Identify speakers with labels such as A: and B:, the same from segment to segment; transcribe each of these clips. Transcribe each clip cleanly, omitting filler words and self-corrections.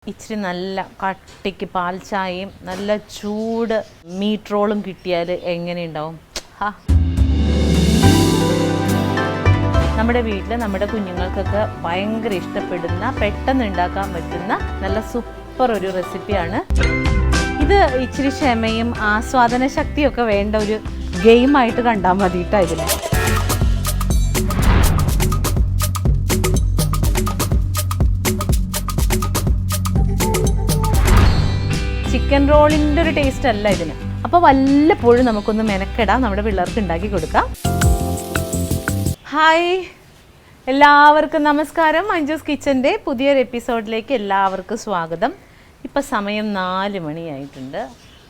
A: ഇച്ചിരി നല്ല കട്ടിക്ക് പാൽ ചായയും നല്ല ചൂട് മീറ്റ് റോളും കിട്ടിയാൽ എങ്ങനെയുണ്ടാവും? നമ്മുടെ വീട്ടിൽ നമ്മുടെ കുഞ്ഞുങ്ങൾക്കൊക്കെ ഭയങ്കര ഇഷ്ടപ്പെടുന്ന പെട്ടെന്ന് ഉണ്ടാക്കാൻ പറ്റുന്ന നല്ല സൂപ്പർ ഒരു റെസിപ്പിയാണ് ഇത്. ഇച്ചിരി ക്ഷമയും ആസ്വാദന ശക്തിയൊക്കെ വേണ്ട ഒരു ഗെയിമായിട്ട് കണ്ടാൽ മതി കേട്ടോ ഇതിനെ. ചിക്കൻ റോളിൻ്റെ ഒരു ടേസ്റ്റ് അല്ല ഇതിന്. അപ്പോൾ വല്ലപ്പോഴും നമുക്കൊന്ന് മെനക്കെടാം, നമ്മുടെ പിള്ളേർക്ക് ഉണ്ടാക്കി കൊടുക്കാം. ഹായ്, എല്ലാവർക്കും നമസ്കാരം. മഞ്ജൂസ് കിച്ചൻ്റെ പുതിയൊരു എപ്പിസോഡിലേക്ക് എല്ലാവർക്കും സ്വാഗതം. ഇപ്പം സമയം 4 മണിയായിട്ടുണ്ട്.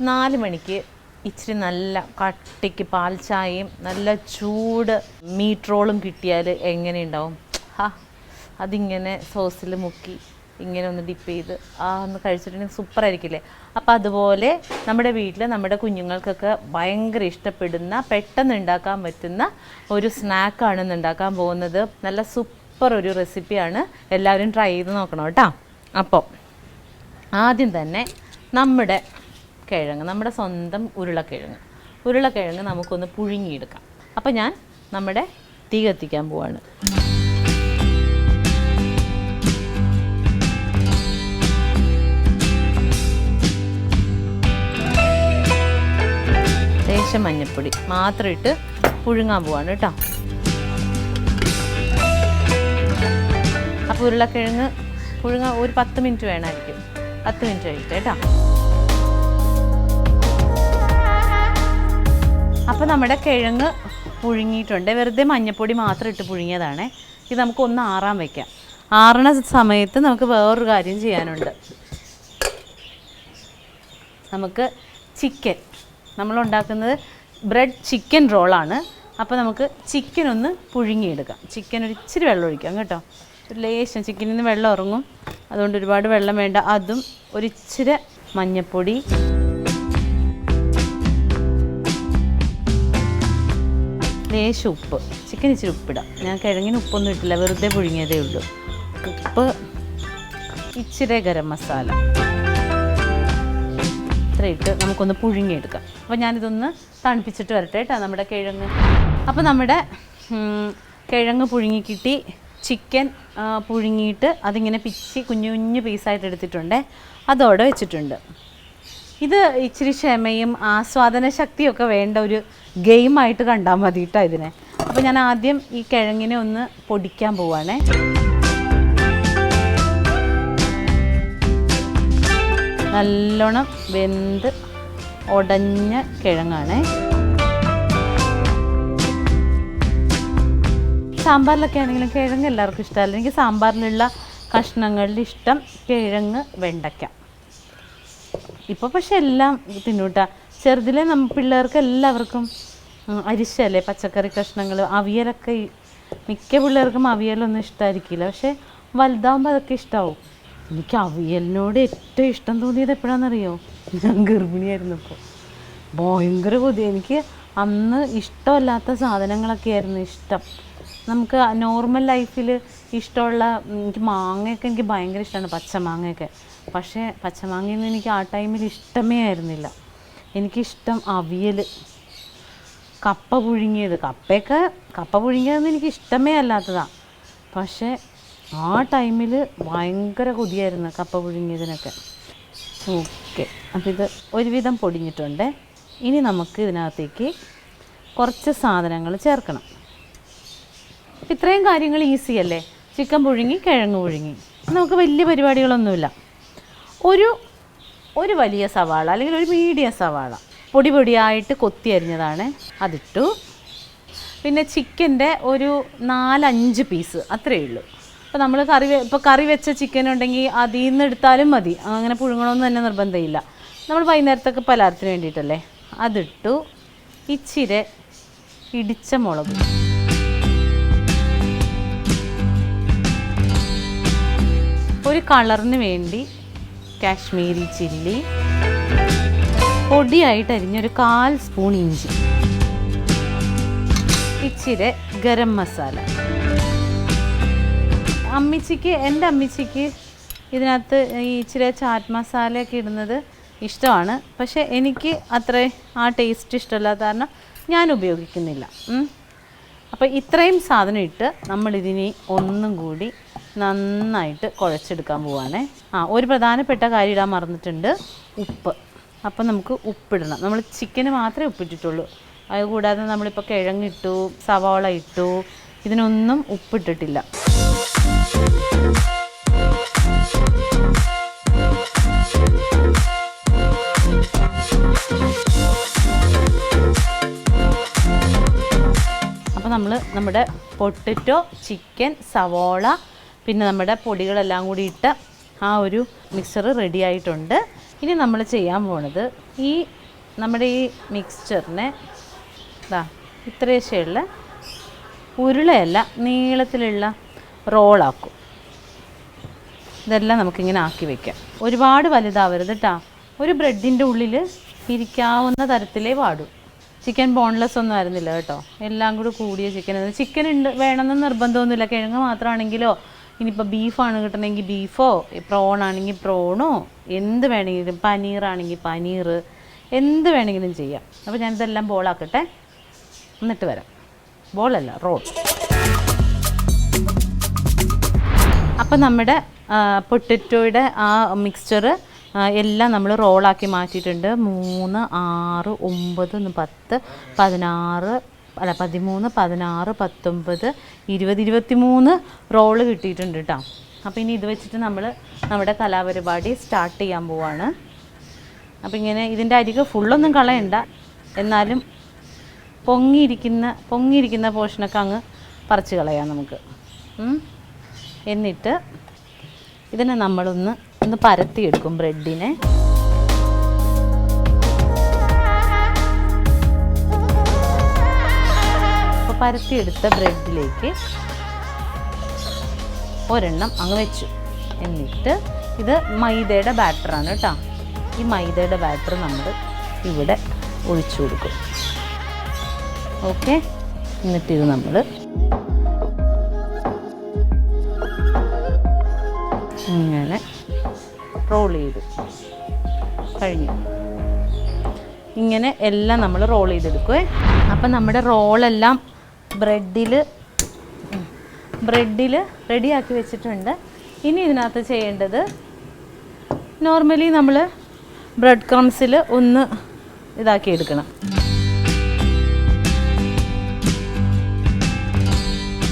A: 4 മണിക്ക് ഇച്ചിരി നല്ല കട്ടിക്ക് പാൽ ചായയും നല്ല ചൂട് മീറ്റ് റോളും കിട്ടിയാൽ എങ്ങനെയുണ്ടാവും? അതിങ്ങനെ സോസിൽ മുക്കി ഇങ്ങനെ ഒന്ന് ഡിപ്പ് ചെയ്ത് ഒന്ന് കഴിച്ചിട്ടുണ്ടെങ്കിൽ സൂപ്പറായിരിക്കില്ലേ? അപ്പോൾ അതുപോലെ നമ്മുടെ വീട്ടിൽ നമ്മുടെ കുഞ്ഞുങ്ങൾക്കൊക്കെ ഭയങ്കര ഇഷ്ടപ്പെടുന്ന പെട്ടെന്ന് ഉണ്ടാക്കാൻ പറ്റുന്ന ഒരു സ്നാക്കാണ് ഇന്ന് ഉണ്ടാക്കാൻ പോകുന്നത്. നല്ല സൂപ്പർ ഒരു റെസിപ്പിയാണ്, എല്ലാവരും ട്രൈ ചെയ്ത് നോക്കണം കേട്ടോ. അപ്പോൾ ആദ്യം തന്നെ നമ്മുടെ കിഴങ്ങ്, നമ്മുടെ സ്വന്തം ഉരുളക്കിഴങ്ങ് നമുക്കൊന്ന് പുഴുങ്ങിയെടുക്കാം. അപ്പോൾ ഞാൻ നമ്മുടെ തീ കത്തിക്കാൻ പോവാണ്. ലേശം മഞ്ഞൾപ്പൊടി മാത്രം ഇട്ട് പുഴുങ്ങാൻ പോവാണ് കേട്ടോ. അപ്പോൾ ഉരുളക്കിഴങ്ങ് പുഴുങ്ങാൻ ഒരു 10 മിനിറ്റ് വേണമായിരിക്കും. 10 മിനിറ്റ് കഴിയിട്ട് കേട്ടോ. അപ്പോൾ നമ്മുടെ കിഴങ്ങ് പുഴുങ്ങിയിട്ടുണ്ട്. വെറുതെ മഞ്ഞൾപ്പൊടി മാത്രം ഇട്ട് പുഴുങ്ങിയതാണ്. ഇത് നമുക്കൊന്ന് ആറാൻ വയ്ക്കാം. ആറണ സമയത്ത് നമുക്ക് വേറൊരു കാര്യം ചെയ്യാനുണ്ട്. നമുക്ക് നമ്മളുണ്ടാക്കുന്നത് ബ്രെഡ് ചിക്കൻ റോളാണ്. അപ്പോൾ നമുക്ക് ചിക്കൻ ഒന്ന് പുഴുങ്ങിയെടുക്കാം. ചിക്കൻ ഒരു ഇച്ചിരി വെള്ളം ഒഴിക്കാം കേട്ടോ. ഒരു ലേശം ചിക്കനിൽ നിന്ന് വെള്ളം ഇറങ്ങും, അതുകൊണ്ട് ഒരുപാട് വെള്ളം വേണ്ട. അതും ഒരിച്ചിരി മഞ്ഞൾപ്പൊടി, ലേശം ഉപ്പ്. ചിക്കൻ ഇച്ചിരി ഉപ്പിടാം. ഞാൻ കിഴങ്ങിന് ഉപ്പൊന്നും ഇട്ടില്ല, വെറുതെ പുഴുങ്ങിയതേ ഉള്ളൂ. ഉപ്പ്, ഇച്ചിരി ഗരം മസാല ഇട്ട് നമുക്കൊന്ന് പുഴുങ്ങിയെടുക്കാം. അപ്പോൾ ഞാനിതൊന്ന് തണുപ്പിച്ചിട്ട് വരട്ടെ കേട്ടോ നമ്മുടെ കിഴങ്ങ്. അപ്പോൾ നമ്മുടെ കിഴങ്ങ് പുഴുങ്ങി കിട്ടി. ചിക്കൻ പുഴുങ്ങിയിട്ട് അതിങ്ങനെ പിച്ചി കുഞ്ഞു കുഞ്ഞു പീസായിട്ട് എടുത്തിട്ടുണ്ട്, അതോടെ വെച്ചിട്ടുണ്ട്. ഇത് ഇച്ചിരി ക്ഷമയും ആസ്വാദന ശക്തിയൊക്കെ വേണ്ട ഒരു ഗെയിമായിട്ട് കണ്ടാൽ മതി കേട്ടോ ഇതിനെ. അപ്പോൾ ഞാൻ ആദ്യം ഈ കിഴങ്ങിനെ ഒന്ന് പൊടിക്കാൻ പോവാണേ. നല്ലോണം വെന്ത് ഉടഞ്ഞ കിഴങ്ങാണ്. സാമ്പാറിലൊക്കെ ആണെങ്കിലും കിഴങ്ങ് എല്ലാവർക്കും ഇഷ്ടമല്ല. എനിക്ക് സാമ്പാറിലുള്ള കഷ്ണങ്ങളിൽ ഇഷ്ടം കിഴങ്ങ്, വെണ്ടയ്ക്ക. ഇപ്പോൾ പക്ഷെ എല്ലാം തിന്നൂട്ടാ. ചെറുതിലെ പിള്ളേർക്ക് എല്ലാവർക്കും അരിശല്ലേ പച്ചക്കറി കഷ്ണങ്ങൾ. അവിയലൊക്കെ മിക്ക പിള്ളേർക്കും അവിയലൊന്നും ഇഷ്ടമായിരിക്കില്ല, പക്ഷെ വലുതാവുമ്പോൾ അതൊക്കെ ഇഷ്ടമാവും. എനിക്ക് അവിയലിനോട് ഏറ്റവും ഇഷ്ടം തോന്നിയത് എപ്പോഴാണെന്നറിയോ? ഞാൻ ഗർഭിണിയായിരുന്നപ്പോൾ ഭയങ്കര കൊതി. എനിക്ക് അന്ന് ഇഷ്ടമല്ലാത്ത സാധനങ്ങളൊക്കെ ആയിരുന്നു ഇഷ്ടം. നമുക്ക് നോർമൽ ലൈഫിൽ ഇഷ്ടമുള്ള, എനിക്ക് മാങ്ങയൊക്കെ എനിക്ക് ഭയങ്കര ഇഷ്ടമാണ്, പച്ചമാങ്ങയൊക്കെ. പക്ഷേ പച്ചമാങ്ങയൊന്നും എനിക്ക് ആ ടൈമിൽ ഇഷ്ടമേ ആയിരുന്നില്ല. എനിക്കിഷ്ടം അവിയൽ, കപ്പ പുഴുങ്ങിയത്. കപ്പ പുഴുങ്ങിയതൊന്നും എനിക്ക് ഇഷ്ടമേ അല്ലാത്തതാണ്. പക്ഷേ ആ ടൈമിൽ ഭയങ്കര കൊതിയായിരുന്നു കപ്പ പുഴുങ്ങിയതിനൊക്കെ. ഓക്കെ, അപ്പോൾ ഇത് ഒരുവിധം പൊടിഞ്ഞിട്ടുണ്ട്. ഇനി നമുക്ക് ഇതിനകത്തേക്ക് കുറച്ച് സാധനങ്ങൾ ചേർക്കണം. ഇത്രയും കാര്യങ്ങൾ ഈസി അല്ലേ? ചിക്കൻ പുഴുങ്ങി, കിഴങ്ങ് പുഴുങ്ങി, നമുക്ക് വലിയ പരിപാടികളൊന്നുമില്ല. ഒരു വലിയ സവാള അല്ലെങ്കിൽ ഒരു മീഡിയം സവാള പൊടിയായിട്ട് കൊത്തി അരിഞ്ഞതാണ്, അതിട്ടു. പിന്നെ ചിക്കൻ്റെ ഒരു 4-5 പീസ്, അത്രയേ ഉള്ളൂ. അപ്പോൾ നമ്മൾ കറി വെച്ച ചിക്കൻ ഉണ്ടെങ്കിൽ അതിൽ നിന്ന് എടുത്താലും മതി, അങ്ങനെ പുഴുങ്ങണമെന്ന് തന്നെ നിർബന്ധമില്ല. നമ്മൾ വൈകുന്നേരത്തൊക്കെ പലഹാരത്തിന് വേണ്ടിയിട്ടല്ലേ. അതിട്ടു. ഇച്ചിരി ഇടിച്ച മുളക്, ഒരു കളറിന് വേണ്ടി കാശ്മീരി ചില്ലി, പൊടിയായിട്ട് അരിഞ്ഞൊരു 1/4 സ്പൂൺ ഇഞ്ചി, ഇച്ചിരി ഗരം മസാല. എൻ്റെ അമ്മച്ചിക്ക് ഇതിനകത്ത് ഈ ഇച്ചിരി ചാറ്റ് മസാലയൊക്കെ ഇടുന്നത് ഇഷ്ടമാണ്, പക്ഷേ എനിക്ക് അത്ര ആ ടേസ്റ്റ് ഇഷ്ടമല്ലാത്ത കാരണം ഞാൻ ഉപയോഗിക്കുന്നില്ല. അപ്പോൾ ഇത്രയും സാധനം ഇട്ട് നമ്മളിതിനെ ഒന്നും കൂടി നന്നായിട്ട് കുഴച്ചെടുക്കാൻ പോവുകയാണേ. ഒരു പ്രധാനപ്പെട്ട കാര്യം ഇടാൻ മറന്നിട്ടുണ്ട്, ഉപ്പ്. അപ്പം നമുക്ക് ഉപ്പിടണം. നമ്മൾ ചിക്കന് മാത്രമേ ഉപ്പിട്ടിട്ടുള്ളൂ. അതുകൂടാതെ നമ്മളിപ്പോൾ കിഴങ്ങിട്ടു, സവാള ഇട്ടു, ഇതിനൊന്നും ഉപ്പിട്ടിട്ടില്ല. അപ്പോൾ നമ്മൾ നമ്മുടെ പൊട്ടറ്റോ, ചിക്കൻ, സവാള, പിന്നെ നമ്മുടെ പൊടികളെല്ലാം കൂടി ഇട്ട് ആ ഒരു മിക്സർ റെഡി ആയിട്ടുണ്ട്. ഇനി നമ്മൾ ചെയ്യാൻ പോണത് നമ്മുടെ ഈ മിക്സ്ചറിനെ ഇത്രയുള്ള ഉരുളയല്ല, നീളത്തിലുള്ള റോളാക്കും. ഇതെല്ലാം നമുക്കിങ്ങനെ ആക്കി വയ്ക്കാം. ഒരുപാട് വലുതാവരുത് കേട്ടോ. ഒരു ബ്രെഡിൻ്റെ ഉള്ളിൽ ഇരിക്കാവുന്ന തരത്തിലേ പാടൂ. ചിക്കൻ ബോൺലെസ് ഒന്നും ആയിരുന്നില്ല കേട്ടോ, എല്ലാം കൂടി കൂടിയ ചിക്കൻ വേണമെന്ന് നിർബന്ധമൊന്നുമില്ല. കിഴങ്ങ് മാത്രമാണെങ്കിലോ, ഇനിയിപ്പോൾ ബീഫാണ് കിട്ടണമെങ്കിൽ ബീഫോ, പ്രോൺ ആണെങ്കിൽ പ്രോണോ, എന്ത് വേണമെങ്കിലും, പനീറാണെങ്കിൽ പനീർ, എന്ത് വേണമെങ്കിലും ചെയ്യാം. അപ്പോൾ ഞാനിതെല്ലാം ബോളാക്കട്ടെ, എന്നിട്ട് വരാം. ബോളല്ല, റോൾ. അപ്പോൾ നമ്മുടെ പൊട്ടറ്റോയുടെ ആ മിക്സ്ചർ എല്ലാം നമ്മൾ റോളാക്കി മാറ്റിയിട്ടുണ്ട്. 3, 6, 9, 10, 16, 13, 16, 19, 20, 23 റോള് കിട്ടിയിട്ടുണ്ട് കേട്ടോ. അപ്പോൾ ഇനി ഇത് വെച്ചിട്ട് നമ്മൾ നമ്മുടെ കലാപരിപാടി സ്റ്റാർട്ട് ചെയ്യാൻ പോവാണ്. അപ്പോൾ ഇങ്ങനെ ഇതിൻ്റെ അരികെ ഫുള്ളൊന്നും കളയണ്ട, എന്നാലും പൊങ്ങിയിരിക്കുന്ന പോർഷനൊക്കെ അങ്ങ് പറിച്ച് കളയാം നമുക്ക്. എന്നിട്ട് ഇതിനെ നമ്മളൊന്ന് പരത്തിയെടുക്കും ബ്രെഡിനെ. അപ്പോൾ പരത്തിയെടുത്ത ബ്രെഡിലേക്ക് ഒരെണ്ണം അങ്ങ് വെച്ചു. എന്നിട്ട് ഇത് മൈദയുടെ ബാറ്ററാണ് കേട്ടോ. ഈ മൈദയുടെ ബാറ്റർ നമ്മൾ ഇവിടെ ഒഴിച്ചു കൊടുക്കും. ഓക്കെ, എന്നിട്ടിത് നമ്മൾ ഇങ്ങനെ റോൾ ചെയ്തു കഴിഞ്ഞു. ഇങ്ങനെ എല്ലാം നമ്മൾ റോൾ ചെയ്തെടുക്കുവേ. അപ്പം നമ്മുടെ റോളെല്ലാം ബ്രെഡിൽ റെഡിയാക്കി വെച്ചിട്ടുണ്ട്. ഇനി ഇതിനകത്ത് ചെയ്യേണ്ടത്, നോർമലി നമ്മൾ ബ്രെഡ് ക്രംസിൽ ഒന്ന് ഇതാക്കി എടുക്കണം.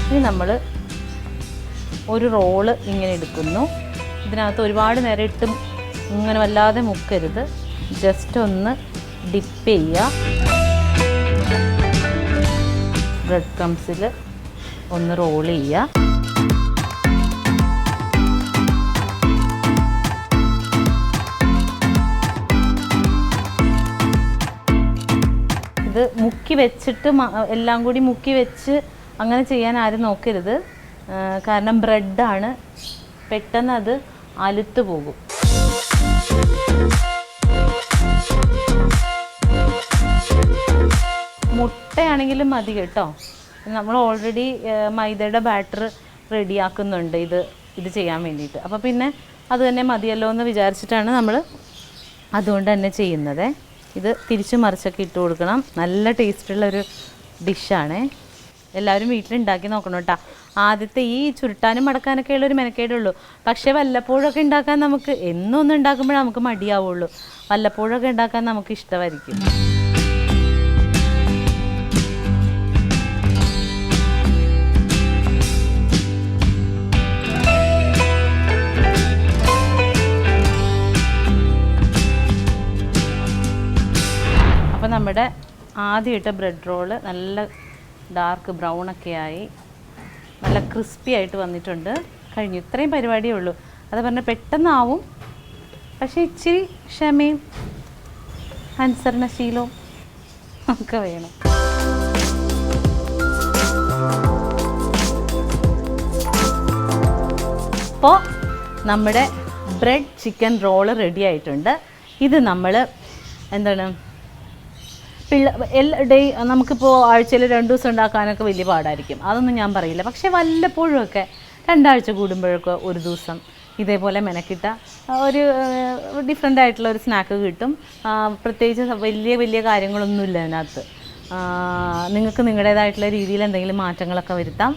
A: ഇനി നമ്മൾ ഒരു റോള് ഇങ്ങനെ എടുക്കുന്നു. ഇതിനകത്ത് ഒരുപാട് നേരം ഇട്ട് ഇങ്ങനെ വല്ലാതെ മുക്കരുത്, ജസ്റ്റ് ഒന്ന് ഡിപ്പ് ചെയ്യുക. ബ്രെഡ് ക്രംസിൽ ഒന്ന് റോൾ ചെയ്യുക. ഇത് മുക്കി വെച്ചിട്ട് എല്ലാം കൂടി മുക്കി വെച്ച് അങ്ങനെ ചെയ്യാൻ ആരും നോക്കരുത്. കാരണം ബ്രെഡാണ്, പെട്ടെന്ന് അത് അലുത്ത് പോകും. മുട്ടയാണെങ്കിലും മതി കേട്ടോ. നമ്മൾ ഓൾറെഡി മൈദയുടെ ബാറ്റർ റെഡിയാക്കുന്നുണ്ട് ഇത് ചെയ്യാൻ വേണ്ടിയിട്ട്. അപ്പോൾ പിന്നെ അത് തന്നെ മതിയല്ലോ എന്ന് വിചാരിച്ചിട്ടാണ് നമ്മൾ അതുകൊണ്ട് തന്നെ ചെയ്യുന്നത്. ഇത് തിരിച്ചു മറിച്ചൊക്കെ ഇട്ട് കൊടുക്കണം. നല്ല ടേസ്റ്റുള്ളൊരു ഡിഷാണ്. എല്ലാവരും വീട്ടിലുണ്ടാക്കി നോക്കണം കേട്ടോ. ആദ്യത്തെ ഈ ചുരുട്ടാനും മടക്കാനൊക്കെ ഉള്ളൊരു മെനക്കേടുള്ളൂ. പക്ഷേ വല്ലപ്പോഴൊക്കെ ഉണ്ടാക്കാൻ നമുക്ക് എന്നൊന്നും ഉണ്ടാക്കുമ്പോഴേ നമുക്ക് മടിയാവുള്ളൂ. വല്ലപ്പോഴൊക്കെ ഉണ്ടാക്കാൻ നമുക്ക് ഇഷ്ടമായിരിക്കും. അപ്പോൾ നമ്മുടെ ആദ്യമായിട്ട് ബ്രെഡ് റോള് നല്ല ഡാർക്ക് ബ്രൗണൊക്കെ ആയി നല്ല ക്രിസ്പി ആയിട്ട് വന്നിട്ടുണ്ട്. കഴിഞ്ഞു. ഇത്രയും പരിപാടിയേ ഉള്ളൂ. അത് പറഞ്ഞാൽ പെട്ടെന്നാവും, പക്ഷേ ഇച്ചിരി ക്ഷമയും അനുസരണശീലവും ഒക്കെ വേണം. അപ്പോൾ നമ്മുടെ ബ്രെഡ് ചിക്കൻ റോള് റെഡി ആയിട്ടുണ്ട്. ഇത് നമ്മൾ എന്താണ് നമുക്കിപ്പോൾ ആഴ്ചയിൽ 2 ദിവസം ഉണ്ടാക്കാനൊക്കെ വലിയ പാടായിരിക്കും. അതൊന്നും ഞാൻ പറയില്ല. പക്ഷേ വല്ലപ്പോഴുമൊക്കെ 2 ആഴ്ച കൂടുമ്പോഴൊക്കെ ഒരു ദിവസം ഇതേപോലെ മെനക്കിട്ട ഒരു ഡിഫറെൻ്റ് ആയിട്ടുള്ള ഒരു സ്നാക്ക് കിട്ടും. പ്രത്യേകിച്ച് വലിയ വലിയ കാര്യങ്ങളൊന്നുമില്ല അതിനകത്ത്. നിങ്ങൾക്ക് നിങ്ങളുടേതായിട്ടുള്ള രീതിയിൽ എന്തെങ്കിലും മാറ്റങ്ങളൊക്കെ വരുത്താം.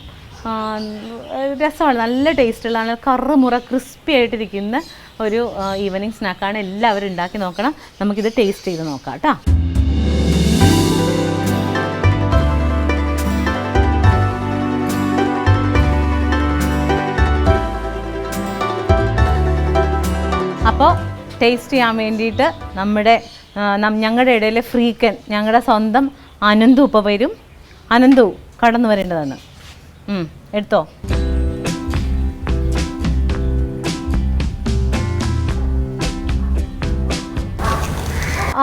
A: രസമാണ്, നല്ല ടേസ്റ്റുള്ളതാണ്, കറുമുറ ക്രിസ്പി ആയിട്ടിരിക്കുന്ന ഒരു ഈവനിങ് സ്നാക്കാണ്. എല്ലാവരും ഉണ്ടാക്കി നോക്കണം. നമുക്കിത് ടേസ്റ്റ് ചെയ്ത് നോക്കാം കേട്ടോ. അപ്പോൾ ടേസ്റ്റ് ചെയ്യാൻ വേണ്ടിയിട്ട് ഞങ്ങളുടെ ഇടയിലെ ഫ്രീക്കൻ, ഞങ്ങളുടെ സ്വന്തം അനന്തു ഇപ്പോൾ വരും. അനന്തു കടന്നു വരേണ്ടതാണ്. എടുത്തോ.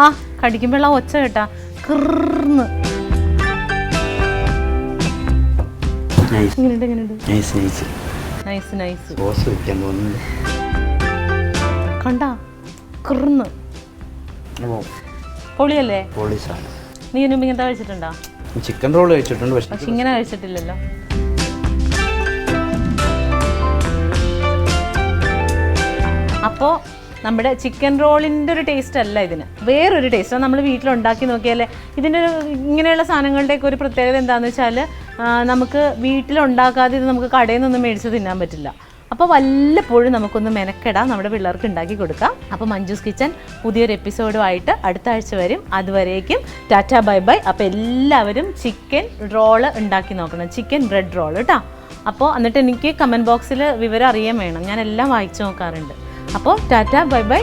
A: ആ കടിക്കുമ്പോഴുള്ള ഒച്ച കേട്ടാ, കിർന്ന്. കണ്ടാ കിർന്ന്. പൊളിയല്ലേ? നീ ഇതിനു മുമ്പ് ഇങ്ങനത്തെ കഴിച്ചിട്ടുണ്ടോ?
B: ചിക്കൻ റോൾ കഴിച്ചിട്ടുണ്ട്,
A: പക്ഷെ ഇങ്ങനെ കഴിച്ചിട്ടില്ലല്ലോ. അപ്പോൾ നമ്മുടെ ചിക്കൻ റോളിൻ്റെ ഒരു ടേസ്റ്റ് അല്ല ഇതിന്, വേറൊരു ടേസ്റ്റ്. നമ്മൾ വീട്ടിലുണ്ടാക്കി നോക്കിയാലേ ഇതിൻ്റെ ഇങ്ങനെയുള്ള സാധനങ്ങളുടെയൊക്കെ ഒരു പ്രത്യേകത എന്താണെന്ന് വെച്ചാൽ, നമുക്ക് വീട്ടിലുണ്ടാക്കാതെ ഇത് നമുക്ക് കടയിൽ നിന്നൊന്നും മേടിച്ച് തിന്നാൻ പറ്റില്ല. അപ്പോൾ വല്ലപ്പോഴും നമുക്കൊന്ന് മെനക്കെടാം, നമ്മുടെ പിള്ളേർക്ക് ഉണ്ടാക്കി കൊടുക്കാം. അപ്പോൾ മഞ്ജൂസ് കിച്ചൻ പുതിയൊരു എപ്പിസോഡുമായിട്ട് അടുത്ത ആഴ്ച വരും. അതുവരേക്കും ടാറ്റ ബൈ ബൈ. അപ്പോൾ എല്ലാവരും ചിക്കൻ റോള് ഉണ്ടാക്കി നോക്കണം, ചിക്കൻ ബ്രെഡ് റോൾ കേട്ടോ. അപ്പോൾ എന്നിട്ട് എനിക്ക് കമൻറ്റ് ബോക്സിൽ വിവരം അറിയാൻ വേണം, ഞാൻ എല്ലാം വായിച്ചു നോക്കാറുണ്ട്. അപ്പോൾ ടാറ്റ ബൈ ബൈ.